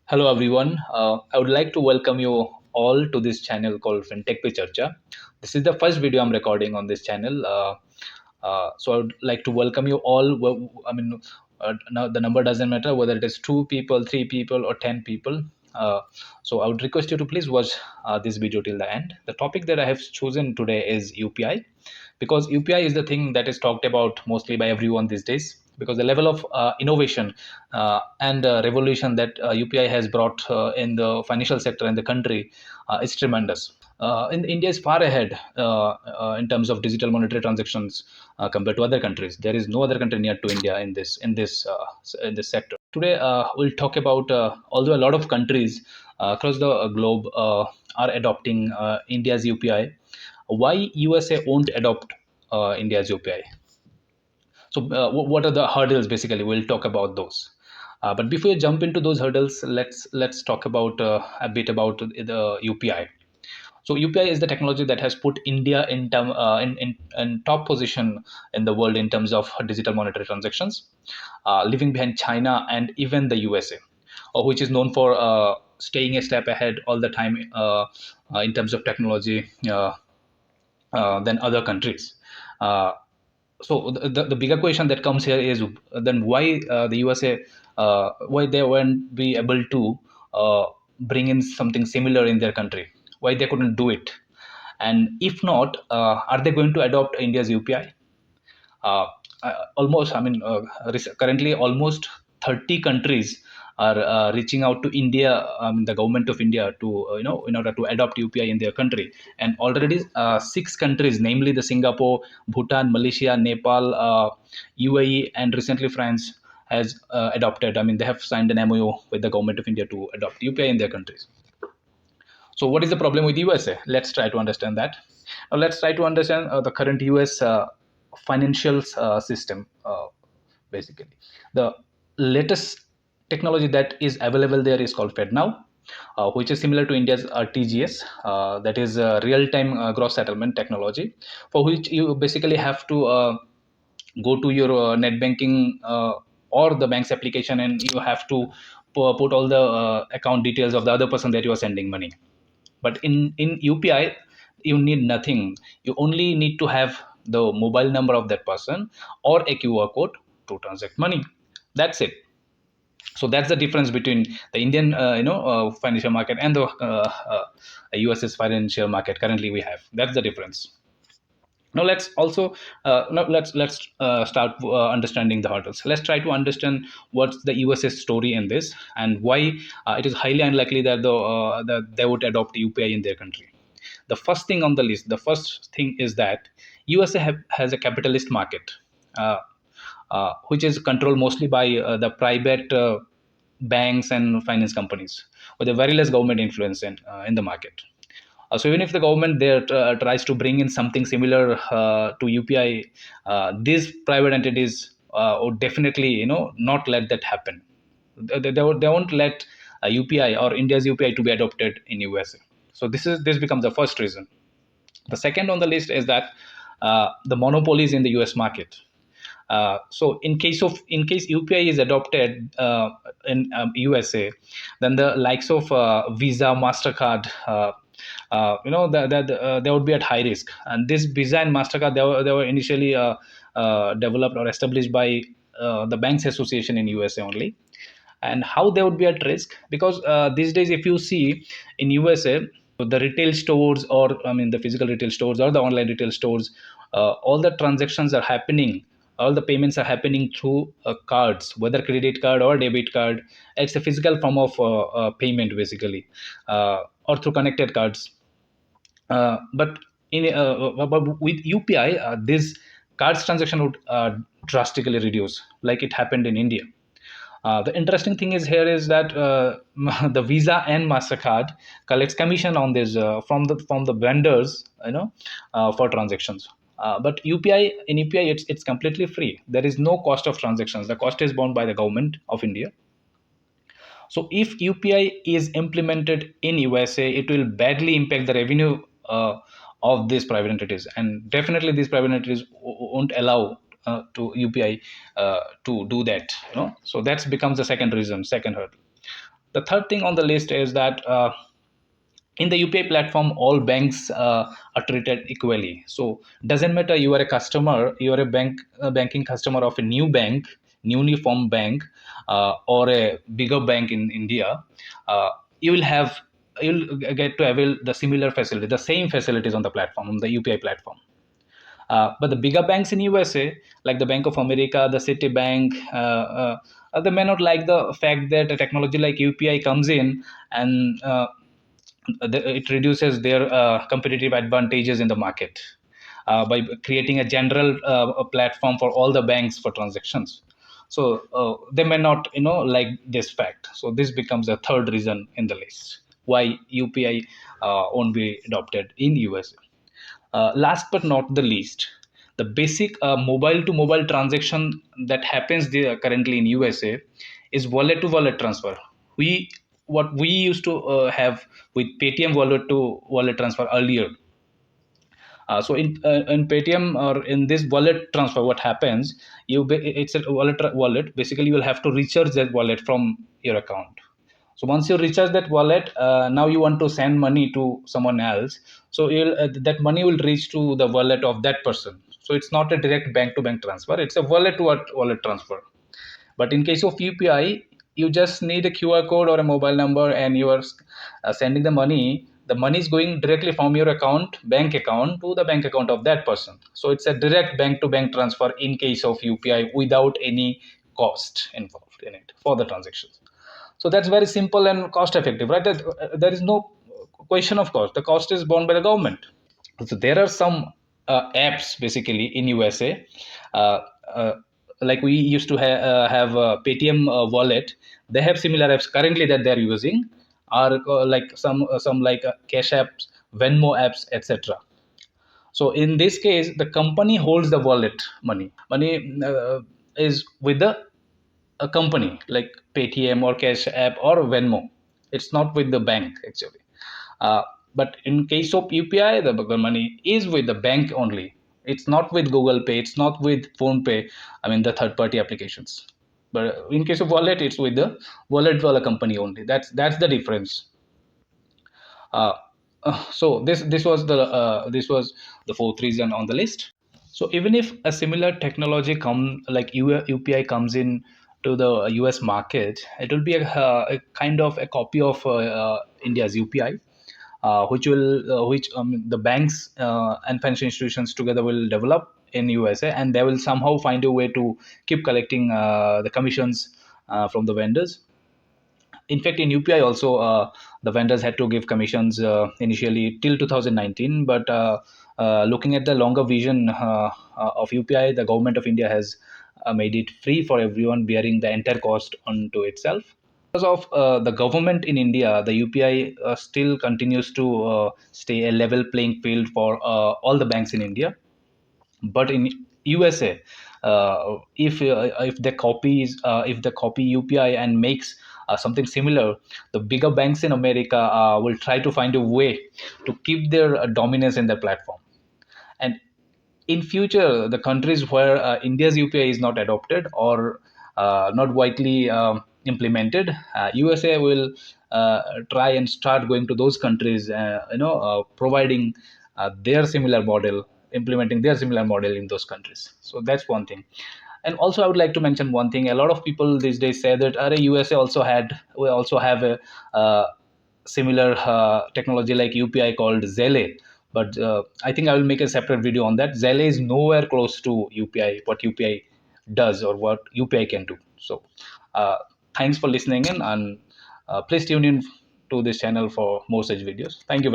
Hello everyone. I would like to welcome you all to this channel called Fintech with Charcha. This is the first video I'm recording on this channel. So I would like to welcome you all. Now the number doesn't matter whether it is two people, three people, or 10 people. So I would request you to please watch this video till the end. The topic that I have chosen today is UPI, because UPI is the thing that is talked about mostly by everyone these days, because the level of innovation and revolution that UPI has brought in the financial sector in the country is tremendous. In India is far ahead in terms of digital monetary transactions compared to other countries. There is no other country near to India in this sector. Today, we'll talk about although a lot of countries across the globe are adopting India's UPI, why USA won't adopt India's UPI. So, what are the hurdles? Basically, we'll talk about those. But before we jump into those hurdles, let's talk about a bit about the UPI. So UPI is the technology that has put India in top position in the world in terms of digital monetary transactions, leaving behind China and even the USA, which is known for staying a step ahead all the time in terms of technology than other countries. Uh, so the bigger question that comes here is then why the USA, why they won't be able to bring in something similar in their country, why they couldn't do it, and if not, are they going to adopt India's UPI? uh, Almost, currently almost 30 countries are reaching out to India, the government of India, to in order to adopt UPI in their country. And already six countries, namely the Singapore, Bhutan, Malaysia, Nepal, UAE, and recently France has adopted, they have signed an MOU with the government of India to adopt UPI in their countries. So, what is the problem with USA? Let's try to understand that. Now, let's try to understand the current US financial system. Basically, the latest technology that is available there is called FedNow, which is similar to India's RTGS, that is real-time gross settlement technology, for which you basically have to go to your net banking or the bank's application, and you have to put all the account details of the other person that you are sending money. But in UPI, you need nothing. You only need to have the mobile number of that person or a QR code to transact money. That's it. So that's the difference between the Indian financial market and the US's financial market currently we have. That's the difference. Now let's start understanding the hurdles. Let's try to understand what's the US's story in this, and why it is highly unlikely that they would adopt UPI in their country. The first thing on the list, the first thing is that USA has a capitalist market, uh, which is controlled mostly by the private banks and finance companies, with a very less government influence in the market. So even if the government there tries to bring in something similar to UPI, these private entities would definitely not let that happen. They won't let UPI or India's UPI to be adopted in USA. So this becomes the first reason. The second on the list is that the monopolies in the US market. So in case UPI is adopted in USA, then the likes of Visa, Mastercard, that they would be at high risk. And this Visa and Mastercard, they were initially developed or established by the Banks Association in USA only. And how they would be at risk, because these days, if you see in USA, the retail stores, or the physical retail stores or the online retail stores, all the transactions are happening, all the payments are happening through cards, whether credit card or debit card. It's a physical form of payment, basically, or through connected cards. But with UPI, this cards transaction would drastically reduce, like it happened in India. The interesting thing is here is that the Visa and Mastercard collects commission on this from the vendors, for transactions. But in UPI, it's completely free. There is no cost of transactions. The cost is borne by the government of India. So if UPI is implemented in USA, it will badly impact the revenue of these private entities, and definitely these private entities won't allow to UPI to do that. So that becomes the second reason, second hurdle. The third thing on the list is that in the UPI platform, all banks are treated equally. So doesn't matter you are a customer, you are a banking customer of a new bank, newly formed bank, or a bigger bank in India, uh, you will have you'll get to avail the similar facility, the same facilities on the platform, on the UPI platform. But the bigger banks in USA, like the Bank of America, the Citibank, they may not like the fact that a technology like UPI comes in and it reduces their competitive advantages in the market by creating a general platform for all the banks for transactions. So they may not, like this fact. So this becomes a third reason in the list why UPI won't be adopted in USA. Last but not the least, the basic mobile to mobile transaction that happens there currently in USA is wallet to wallet transfer. We What we used to have with Paytm wallet to wallet transfer earlier. In Paytm or in this wallet transfer, what happens? It's a wallet. Basically, you will have to recharge that wallet from your account. So once you recharge that wallet, now you want to send money to someone else. So that money will reach to the wallet of that person. So it's not a direct bank to bank transfer. It's a wallet to wallet transfer. But in case of UPI, you just need a QR code or a mobile number, and you are sending the money. The money is going directly from your bank account, to the bank account of that person. So it's a direct bank to bank transfer in case of UPI without any cost involved in it for the transactions. So that's very simple and cost effective, right? There is no question of cost. The cost is borne by the government. So there are some apps basically in USA, uh, uh, like we used to have a Paytm wallet. They have similar apps currently that they're using, are like some like Cash apps, Venmo apps, etc. So in this case, the company holds the wallet money. Money is with the a company like Paytm or Cash App or Venmo. It's not with the bank actually. Uh, but in case of UPI, the money is with the bank only. It's not with Google Pay. It's not with Phone Pay. I mean the third-party applications. But in case of wallet, it's with the wallet wallet company only. That's the difference. Uh, so this was the fourth reason on the list. So even if a similar technology UPI comes in to the US market, it will be a kind of a copy of India's UPI, which the banks and financial institutions together will develop in USA, and they will somehow find a way to keep collecting the commissions from the vendors. In fact, in UPI also, the vendors had to give commissions initially till 2019. But looking at the longer vision of UPI, the government of India has made it free for everyone, bearing the entire cost onto itself. Because of the government in India, the UPI still continues to stay a level playing field for all the banks in India. But in USA, if they copy UPI and makes something similar, the bigger banks in America will try to find a way to keep their dominance in their platform. And in future, the countries where India's UPI is not adopted or not widely implemented, USA will try and start going to those countries, providing their similar model, implementing their similar model in those countries. So that's one thing. And also, I would like to mention one thing. A lot of people these days say that USA we also have a similar technology like UPI called Zelle. But I think I will make a separate video on that. Zelle is nowhere close to UPI, what UPI does or what UPI can do. So thanks for listening in, and please tune in to this channel for more such videos. Thank you very much.